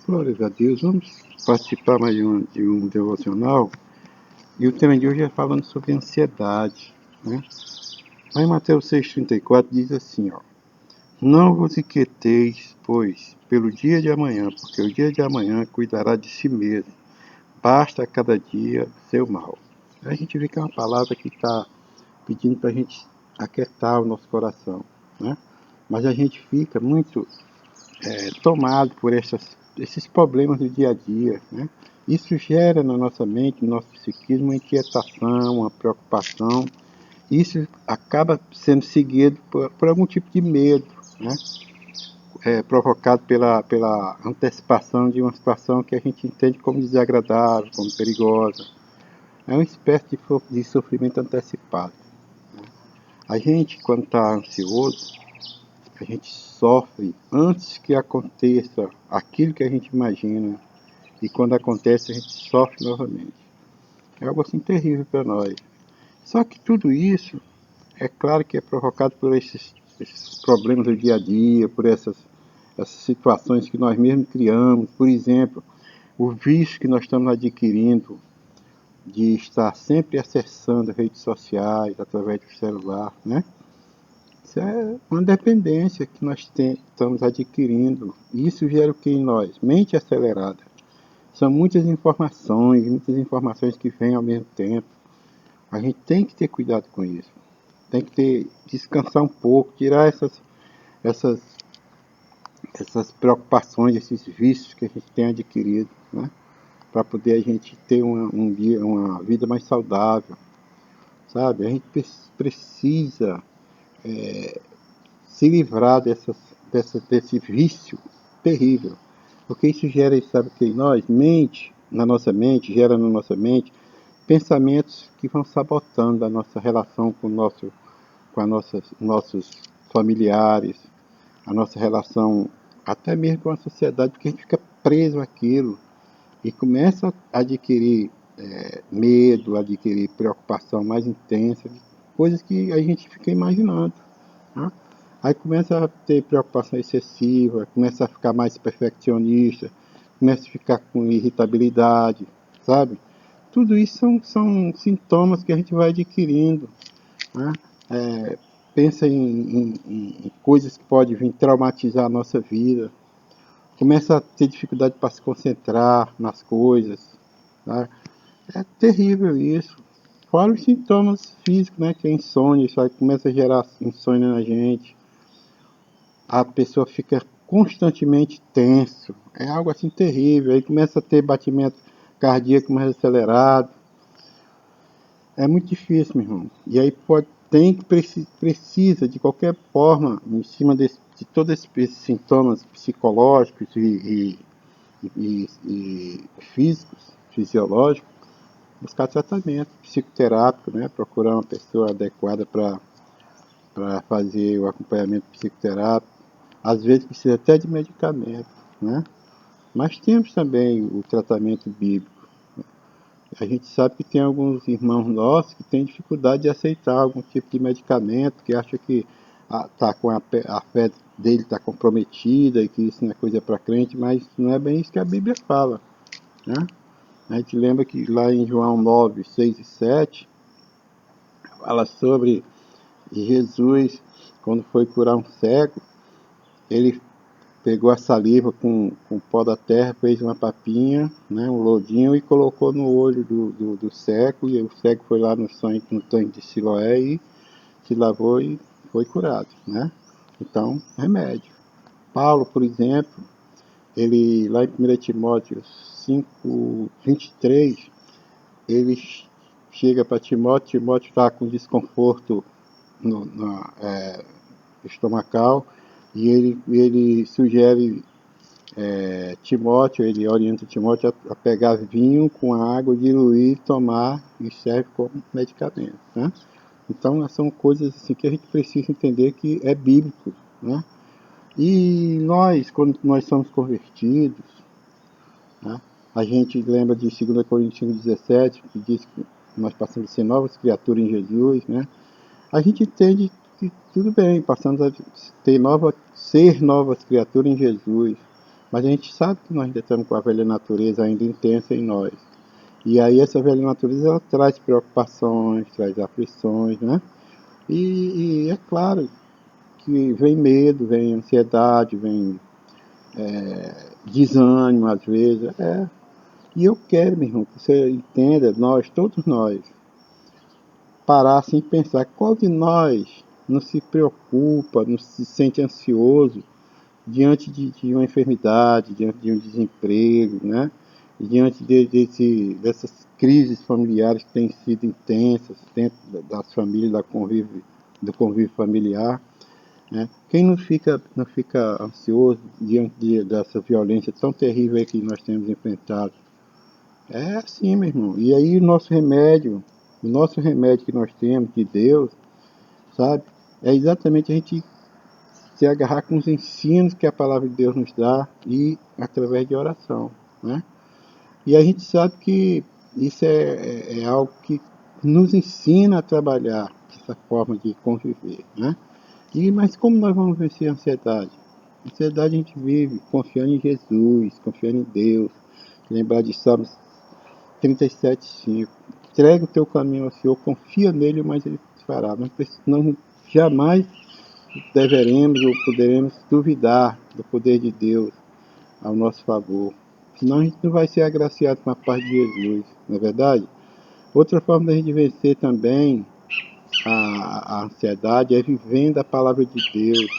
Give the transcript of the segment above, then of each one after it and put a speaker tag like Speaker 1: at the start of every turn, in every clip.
Speaker 1: Glórias a Deus. Vamos participar mais de um devocional. E o tema de hoje é falando sobre ansiedade, né? Lá em Mateus 6,34 diz assim, ó: Não vos inquieteis, pois, pelo dia de amanhã, porque o dia de amanhã cuidará de si mesmo. Basta a cada dia o seu mal. A gente vê que é uma palavra que está pedindo para a gente aquietar o nosso coração, né? Mas a gente fica muito tomado por esses problemas do dia a dia, né? Isso gera na nossa mente, no nosso psiquismo, uma inquietação, uma preocupação. Isso acaba sendo seguido por algum tipo de medo, né? Provocado pela antecipação de uma situação que a gente entende como desagradável, como perigosa. É uma espécie de sofrimento antecipado. A gente, quando está ansioso, a gente sofre antes que aconteça aquilo que a gente imagina, e quando acontece a gente sofre novamente. É algo assim terrível para nós. Só que tudo isso, é claro que é provocado por esses problemas do dia a dia, por essas situações que nós mesmos criamos. Por exemplo, o vício que nós estamos adquirindo de estar sempre acessando redes sociais através do celular, né? Isso é uma dependência que nós estamos adquirindo. Isso gera o que em nós? Mente acelerada. São muitas informações que vêm ao mesmo tempo. A gente tem que ter cuidado com isso. Tem que descansar um pouco, tirar essas, essas preocupações, esses vícios que a gente tem adquirido, né? Para poder a gente ter uma vida mais saudável, sabe? A gente precisa se livrar desse vício terrível. Porque isso gera, sabe o que em nós? Gera na nossa mente pensamentos que vão sabotando a nossa relação com nossos familiares, a nossa relação até mesmo com a sociedade, porque a gente fica preso àquilo e começa a adquirir medo, adquirir preocupação mais intensa, coisas que a gente fica imaginando, né? Aí começa a ter preocupação excessiva, começa a ficar mais perfeccionista, começa a ficar com irritabilidade, sabe? Tudo isso são sintomas que a gente vai adquirindo, né? Pensa em coisas que podem vir traumatizar a nossa vida, começa a ter dificuldade para se concentrar nas coisas, tá? É terrível isso. Fora os sintomas físicos, né? Que é insônia, isso aí começa a gerar insônia na gente. A pessoa fica constantemente tenso. É algo assim terrível. Aí começa a ter batimento cardíaco mais acelerado. É muito difícil, meu irmão. E aí precisa, de qualquer forma, em cima de todos esses sintomas psicológicos e físicos, fisiológicos, buscar tratamento psicoterápico, né? Procurar uma pessoa adequada para fazer o acompanhamento psicoterápico. Às vezes precisa até de medicamento, né? Mas temos também o tratamento bíblico. A gente sabe que tem alguns irmãos nossos que têm dificuldade de aceitar algum tipo de medicamento, que acha que a fé dele está comprometida e que isso não é coisa para crente, mas não é bem isso que a Bíblia fala, né? A gente lembra que lá em João 9, 6 e 7, fala sobre Jesus, quando foi curar um cego, ele pegou a saliva com pó da terra, fez uma papinha, né, um lodinho, e colocou no olho do cego, e o cego foi lá no tanque de Siloé e se lavou e foi curado, né? Então, remédio. Paulo, por exemplo, ele lá em 1 Timóteo 5, 23, ele chega para Timóteo está com desconforto estomacal, e ele sugere Timóteo, ele orienta Timóteo a pegar vinho com água, diluir, tomar, e serve como medicamento, né? Então são coisas assim que a gente precisa entender que é bíblico, né? E nós, quando nós somos convertidos, né, a gente lembra de 2 Coríntios 17, que diz que nós passamos a ser novas criaturas em Jesus, né? A gente entende que tudo bem, passamos a ser novas criaturas em Jesus, Mas a gente sabe que nós ainda estamos com a velha natureza ainda intensa em nós. E aí essa velha natureza ela traz preocupações, traz aflições, né? E é claro que vem medo, vem ansiedade, vem desânimo às vezes. E eu quero, meu irmão, que você entenda, nós, todos nós, parar assim e pensar qual de nós não se preocupa, não se sente ansioso diante de uma enfermidade, diante de um desemprego, né? Diante dessas crises familiares que têm sido intensas dentro das famílias, do convívio familiar. Né? Quem não fica ansioso diante dessa violência tão terrível aí que nós temos enfrentado? É assim, meu irmão. E aí o nosso remédio que nós temos de Deus, sabe? É exatamente a gente se agarrar com os ensinos que a palavra de Deus nos dá e através de oração, né? E a gente sabe que isso é algo que nos ensina a trabalhar essa forma de conviver, né? Mas como nós vamos vencer a ansiedade? A ansiedade a gente vive confiando em Jesus, confiando em Deus. Lembrar de Salmos 37:5. Entrega o teu caminho ao Senhor, confia nele, mas ele te fará. Nós jamais deveremos ou poderemos duvidar do poder de Deus ao nosso favor. Senão a gente não vai ser agraciado com a paz de Jesus, não é verdade? Outra forma da gente vencer também a ansiedade é vivendo a palavra de Deus.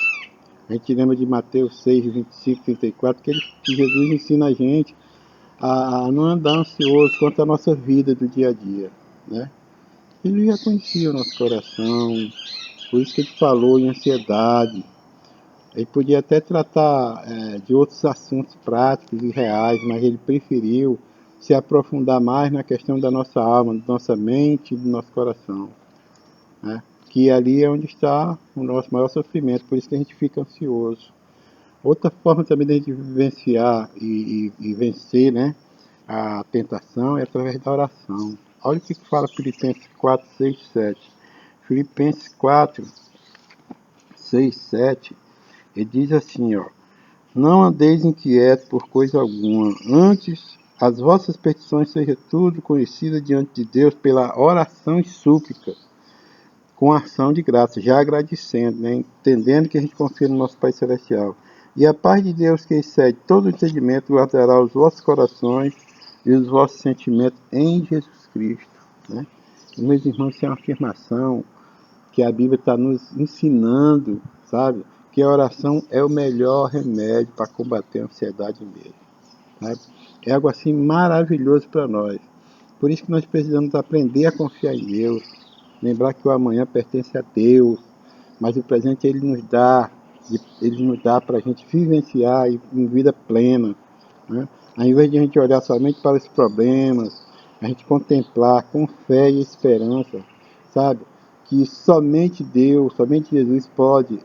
Speaker 1: A gente lembra de Mateus 6:25-34, que Jesus ensina a gente a não andar ansioso quanto à nossa vida do dia a dia, né? Ele já conhecia o nosso coração, por isso que ele falou em ansiedade. Ele podia até tratar de outros assuntos práticos e reais, mas ele preferiu se aprofundar mais na questão da nossa alma, da nossa mente e do nosso coração, né? Que ali é onde está o nosso maior sofrimento, por isso que a gente fica ansioso. Outra forma também de a gente vivenciar e vencer, né, a tentação é através da oração. Olha o que fala Filipenses 4, 6, 7. Filipenses 4, 6, 7, ele diz assim, ó: não andeis inquietos por coisa alguma, antes as vossas petições sejam tudo conhecidas diante de Deus pela oração e súplica, com ação de graça, já agradecendo, né? Entendendo que a gente confia no nosso Pai Celestial. E a paz de Deus, que excede todo o entendimento, guardará os vossos corações e os vossos sentimentos em Jesus Cristo, né? E, meus irmãos, isso é uma afirmação que a Bíblia está nos ensinando, sabe? Que a oração é o melhor remédio para combater a ansiedade mesmo, né? É algo assim maravilhoso para nós. Por isso que nós precisamos aprender a confiar em Deus, lembrar que o amanhã pertence a Deus, mas o presente Ele nos dá para a gente vivenciar em vida plena, né? Ao invés de a gente olhar somente para os problemas, a gente contemplar com fé e esperança, sabe? Que somente Deus, somente Jesus pode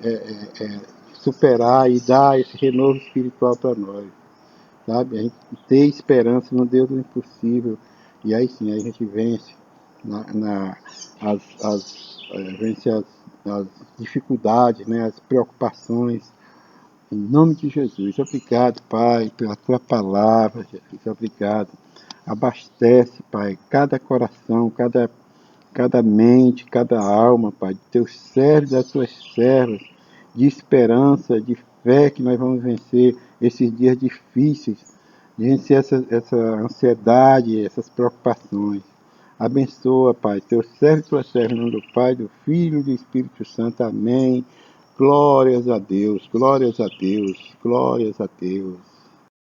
Speaker 1: superar e dar esse renovo espiritual para nós, sabe? A gente ter esperança no Deus do impossível, e aí sim a gente vence vence as dificuldades, né? As preocupações, em nome de Jesus. Obrigado, Pai, pela tua palavra, Jesus. Obrigado. Abastece, Pai, cada coração, cada mente, cada alma, Pai, de teus servos, das tuas servas, de esperança, de fé que nós vamos vencer esses dias difíceis, de vencer essa ansiedade, essas preocupações. Abençoa, Pai, teus servos e tuas servas, em nome do Pai, do Filho e do Espírito Santo. Amém. Glórias a Deus, glórias a Deus, glórias a Deus.